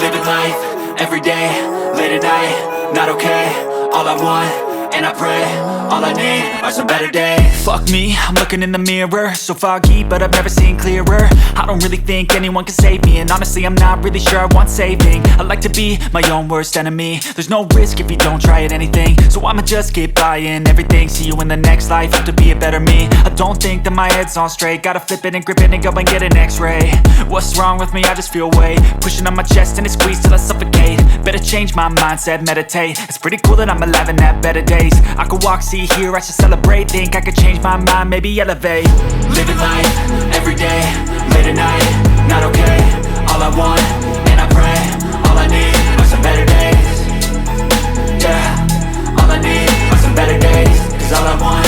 Living life, everyday, late at night, not okay. All I want, and I pray, all I need are some better days. Fuck me, I'm looking in the mirror, so foggy, but I've never seen clearer. I don't really think anyone can save me, and honestly I'm not really sure I want saving. I like to be my own worst enemy. There's no risk if you don't try at anything, so I'ma just keep buying everything. See you in the next life, have to be a better me. I don't think that my head's on straight, gotta flip it and grip it and go and get an x-ray. What's wrong with me? I just feel weight pushing on my chest and it squeezes till I suffocate. Better change my mindset, meditate. It's pretty cool that I'm alive and have better days. I could walk, see, hear, I should celebrate. Think I could change my mind, maybe elevate. Living life, everyday, late at night, not okay. All I want, and I pray, all I need are some better days. Yeah, all I need are some better days. Cause all I want,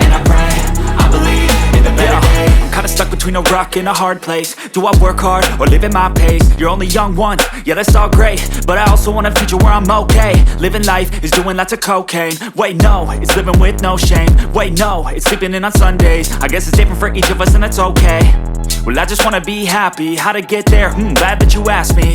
and I pray, I believe in the better days. I'm kinda stuck between a rock and a hard place. Do I work hard or live at my pace? You're only young once, yeah that's all great, but I also want a future where I'm okay. Living life is doing lots of cocaine. Wait no, it's living with no shame. Wait no, it's sleeping in on Sundays. I guess it's different for each of us and that's okay. Well I just wanna be happy, how to get there? Glad that you asked me.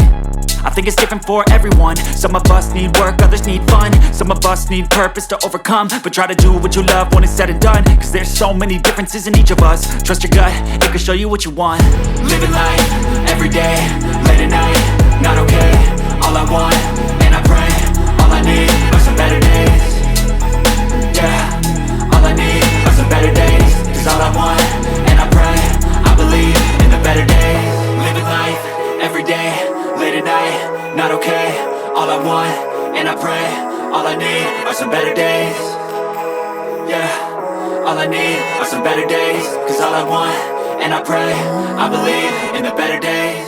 I think it's different for everyone. Some of us need work, others need fun. Some of us need purpose to overcome. But try to do what you love when it's said and done. Cause there's so many differences in each of us. Trust your gut, it can show you what you want. Living life, everyday, late at night, not okay. All I want, and I pray, all I need are some better days. Yeah, all I need are some better days. Cause all I want, and I pray, I believe in the better days. Living life, everyday, late at night, not okay. All I want, and I pray, all I need are some better days. Yeah, all I need are some better days. Cause all I want, and I pray, I believe in the better days.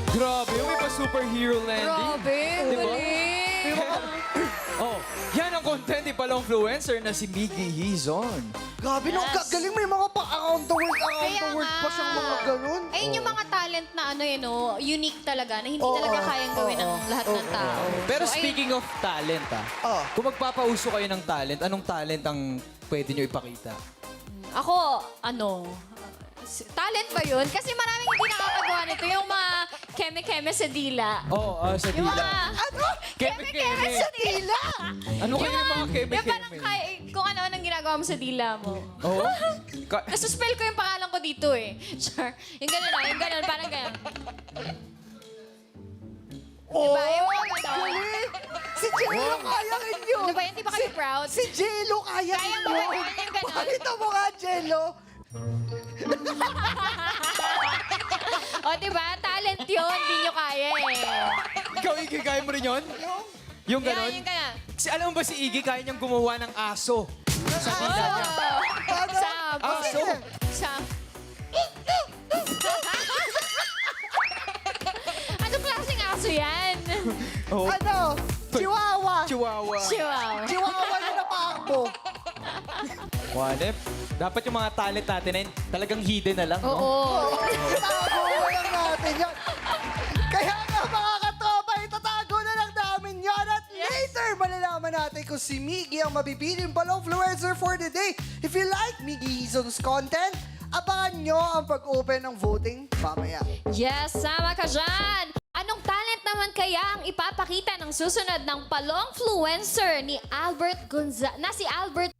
Grabe, may pa-superhero landing. Grabe, Diba? galing. Oh, yan ang content ni palang influencer na si Miggy Hizon. Grabe, no, galing may mga pa-around the world pa siyang mga ganun. Ayun yung mga talent na ano yun, no, unique talaga, na hindi talaga kayang gawin ng lahat ng tao. Pero So, speaking of talent, kung magpapauso kayo ng talent, anong talent ang pwede nyo ipakita? Ako, ano, talent ba yun? Kasi maraming hindi nakakagawa nito. Yung mga keme-keme sa dila. Oh, sa Yung dila. mga... Ano? Keme-keme sa dila! Ano kayo yung mga Yung parang keme-keme? kung ano-anong ginagawa mo sa dila mo. Oo? Nasuspell ko yung pangalan ko dito eh. Sure. Yung gano'n na, yung gano'n, parang gano'n. Diba? Yung mga gano'n. Galing! Si Jello kaya rin yun! Ano ba yun? Di ba kayo proud? Si Jello kaya Kaya rin mo ba yun! yun? Yung gano'n. Pakita mo nga, Jello! O, diba? Talent yun. Hindi nyo kaya eh. Ikaw, Iggy, kaya mo rin yun? Yung Yan, ganon? yung gano'n. Kasi alam mo ba si Iggy, kaya niyang gumawa ng aso sa dila niya. Sa... Aso? Sa... Anong klaseng aso yan? Oh, Ano? Chihuahua! chihuahua. Chihuahua. Chihuahua na napaakbo! Wanep, dapat yung mga talent natin ay talagang hidden na lang, no? Oo. Itatago na lang natin yan! Kaya nga mga katropa, itatago na lang namin yan at later malalaman natin kung si Miggy ang mabibiling balong influencer for the day. If you like Miggy Hizon's content, abangan nyo ang pag-open ng voting mamaya. Yes, sama ka dyan. Anong talent naman kaya magpapakita ng susunod ng palong-fluencer ni Albert na si Albert.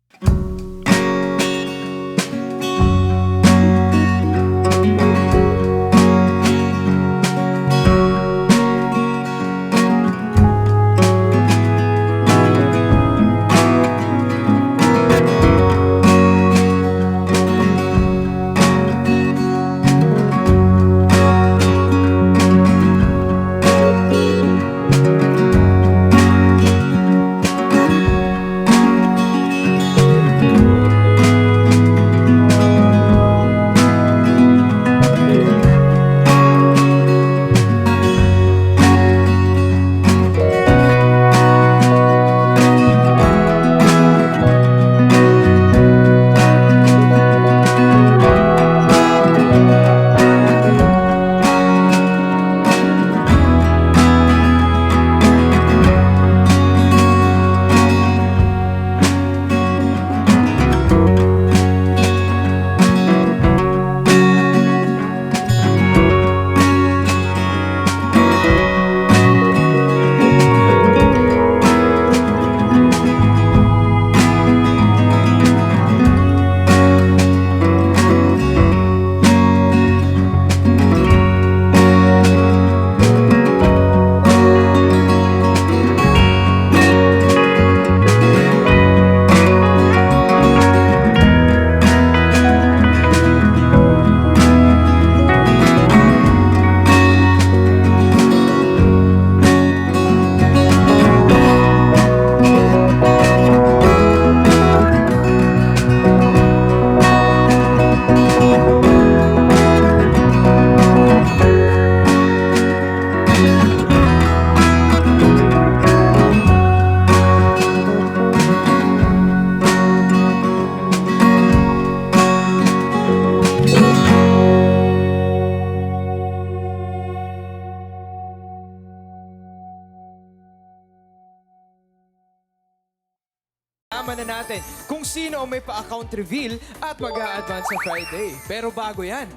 Alaman na natin kung sino ang may pa-account reveal at mag-a-advance sa Friday. Pero bago yan,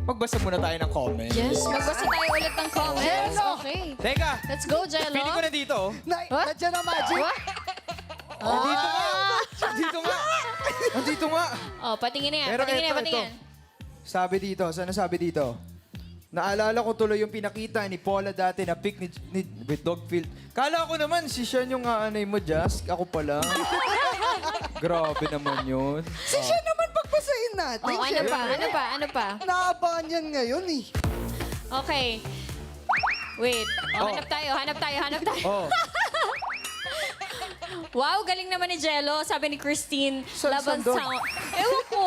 magbasa muna tayo ng comments. Yes, magbasa tayo ulit ng comments. Okay. Teka, Let's go, Jello. feeling ko na dito. What? Nandiyan ang magic. What? Nandito nga! Nandito nga! Nandito nga! Oh, patingin na yan. Pero Patingin na yan, ito, patingin. Sabi dito, sana sabi dito. Naalala ko tuloy yung pinakita ni Paula dati na pic with Dogfield. Kala ko naman si Sean yung aanay mo, Just. Ako pala. Grabe naman yun. Si siya naman pagbasahin natin. Oh, ano pa? Ano pa? Ano pa? Naabangan yan ngayon eh. Okay. Wait. Oh, Oh. hanap tayo, hanap tayo, hanap tayo. Oh, Wow, galing naman ni Jello. Sabi ni Christine. Saan doon? Sound. Ewan ko.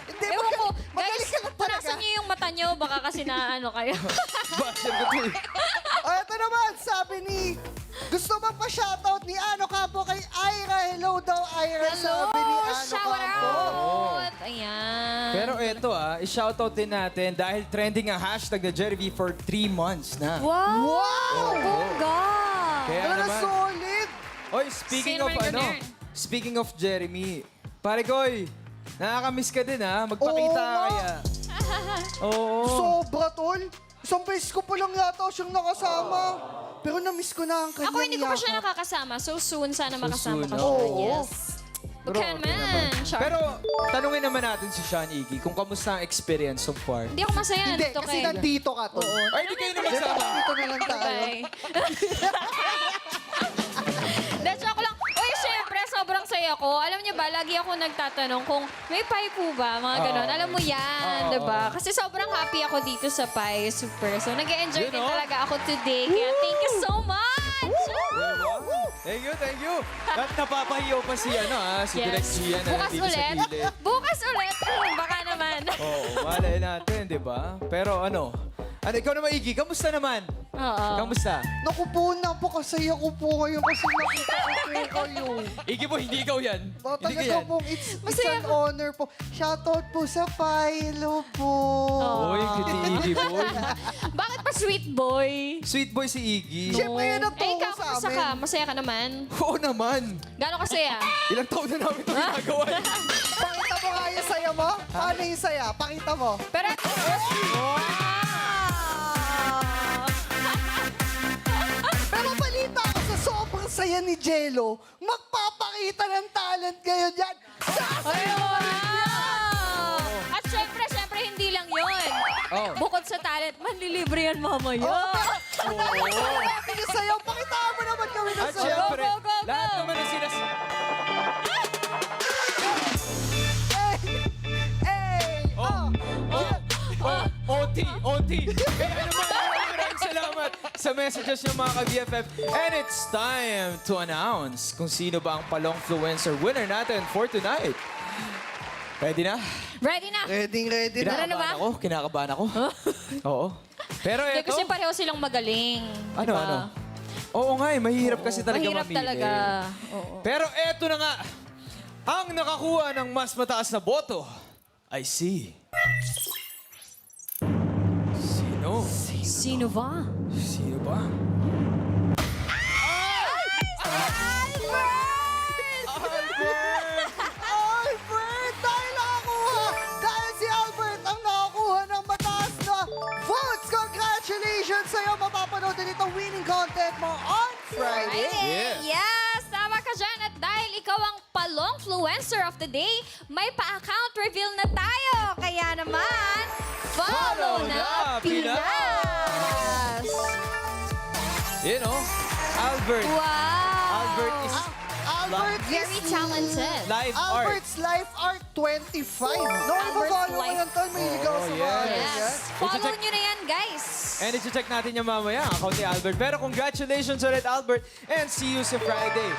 Hindi, Ewan ko. magaling Guys, ka lang talaga. punasan niyo yung mata niyo. Baka kasi na ano kayo. basher ko to eh. Ito naman, sabi ni... Gusto magpa-shoutout ni Ano Campo kay Ira. Hello daw, Ira. Hello! Sabi ni Ano Shout Campo. out! Ayan. Pero eto i-shoutout din natin dahil trending ang hashtag na Jerry V for 3 months na. Wow! Wow! Bongga! Kaya Pero naman. solid. Oy, speaking Sino of man ano, ganun? speaking of Jeremy, pare Koy, nakakamiss ka din ha, magpakita Oo nga. kaya. Oo. Sobra, tol. Isang beses ko pa lang yata siyang nakasama. Pero na-miss ko na ang kanyang Ako hindi ko pa siya yakap. nakakasama. So soon, sana makasama soon, ka oo. siya. Yes. Bukan Grabe man. naman. Char. Pero tanungin naman natin si Sean Iggy kung kamusta ang experience so far. Hindi ako masaya. Hindi, nandito kasi kayo. nandito ka, tol. Oo. Ay, di kayo na Diba, magsama. dito na lang tayo. Bye. That's joke lang. Uy, syempre, sobrang saya ko. Alam niyo ba, lagi ako nagtatanong kung may pie po ba, mga ganon. Oo. Alam mo yan, Oo. diba? Kasi sobrang happy ako dito sa pie, super. So, nag-enjoy Yun, din oh. talaga ako today. Kaya thank you so much! Thank you, thank you. At napapahiyo pa si si Direk Gia na Bukas nandito sa ulit. gilid. Bukas ulit. Baka naman. Oo, malay natin, di ba? Pero ano, ikaw naman Iggy, kamusta naman? Oo. Kamusta? Naku po, napakasaya ko po ngayon kasi nakita ko po kayo. Iggy po, hindi ikaw yan. Oh, Hindi ka talaga yan. po, it's Masaya an honor po. Shoutout po sa Pilo po. Oh. Uy, kiti Iggy boy. Bakit pa sweet boy? Sweet boy si Iggy. Siyempre, yun ang Eh, tungo ikaw, sa kamusta amin. ka? Masaya ka naman? Oo naman. Gano'n kasaya? Ilang taon na namin ito ginagawa. Pakita mo nga yung saya mo. Paano yung saya? Pakita mo. Pero... Pero balita saya ni Jello, magpapakita ng talent ngayon yan. Ay, wow! At syempre, hindi lang yun. Oh. Bukod sa talent, manlilibre yan mamaya. Natin yung sayaw. Pakitaan mo naman kami ng At sayaw. syempre, Go, go, go, lahat go. naman na sila... OT. Kaya naman, maraming salamat sa messages ng mga ka-BFF. And it's time to announce kung sino ba ang Palongfluencer winner natin for tonight. Ready na? Ready na? Ready na. Tara na ba? Kinakabahan ako. Oo. Pero Hindi, eto... kasi pareho silang magaling. Ano, Diba? ano? Oo nga mahirap kasi talaga Mahirap mamili. talaga. Oo. Pero eto na nga, ang nakakuha ng mas mataas na boto ay si... Sino? Sino ba? Sino ba? Albert! Dahil nakakuha! Dahil si Albert ang nakakuha ng mataas na votes! Congratulations sa'yo! Mapapanood din itong winning content mo on Friday! Yeah. Yes! Tama ka dyan. At dahil ikaw ang Palongfluencer of the Day, may pa-account reveal na tayo. Kaya naman, follow na Pinas! You know, Albert. Wow! Albert is Albert Very is talented. live art. Albert's Life Art 25. No, Albert's follow mo Life- yan, Tol. May ligaw sa mga ano Yes. yan. Follow check- nyo na yan, guys. And i-check natin yung mamaya, ang account ni Albert. Pero congratulations ulit, Albert. And see you sa Friday.